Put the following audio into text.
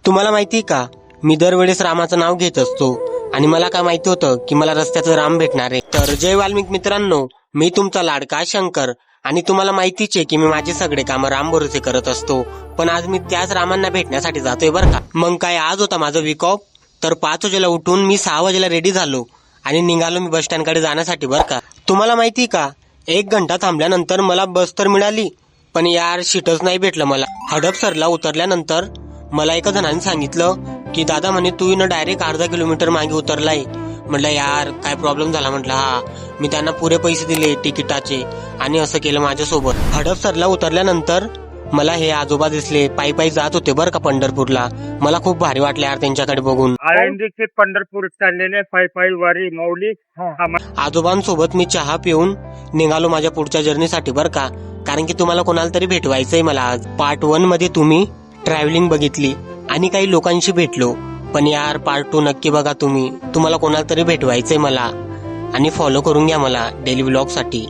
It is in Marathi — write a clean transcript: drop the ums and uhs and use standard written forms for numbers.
तुम्हाला माहिती का, मी दरवेळेस रामाचं नाव घेत असतो आणि मला काय माहिती होतं की मला रस्त्याचं राम भेटणार आहे. तर जय वाल्मिक मित्रांनो, मी तुमचा लाडका शंकर आणि तुम्हाला माहितीच आहे की मी माझे सगळे कामं राम भरोसे करत असतो. पण आज मी त्याच रामांना भेटण्यासाठी जातोय बरं का. मग काय, आज होता माझा वीक ऑफ. तर 5 वाजेला उठून मी 6 वाजेला रेडी झालो आणि निघालो मी बस स्टँडकडे जाण्यासाठी बरं का. तुम्हाला माहिती का, 1 घंटा थांबल्यानंतर मला बस तर मिळाली, पण यार सीटच नाही भेटलं मला. हडपसरला उतरल्यानंतर मला एका जणांनी सांगितलं की दादा म्हणे तू डायरेक्ट अर्धा किलोमीटर मागे उतरलाय. म्हटलं यार काय प्रॉब्लेम झाला. म्हटलं हा. मी त्यांना पुरे पैसे दिले तिकिटाचे आणि असं केलं माझ्यासोबत. हडपसरला उतरल्यानंतर मला हे आजोबा दिसले, पायी पायी जात होते बरं का पंढरपूरला. मला खूप भारी वाटलं यार त्यांच्याकडे बघून. आळंदी ते पंढरपूर चाललेले पायी पायी वारी माऊली. आजोबांसोबत मी चहा पिऊन निघालो माझ्या पुढच्या जर्नीसाठी बरं का. कारण की तुम्हाला कोणाला तरी भेटवायचंय मला आज. पार्ट 1 मध्ये तुम्ही ट्रॅव्हलिंग बघितली आणि काही लोकांशी भेटलो, पण यार पार्ट 2 नक्की बघा तुम्ही. तुम्हाला कोणाला तरी भेटवायचंय मला आणि फॉलो करून घ्या मला डेली व्लॉग साठी.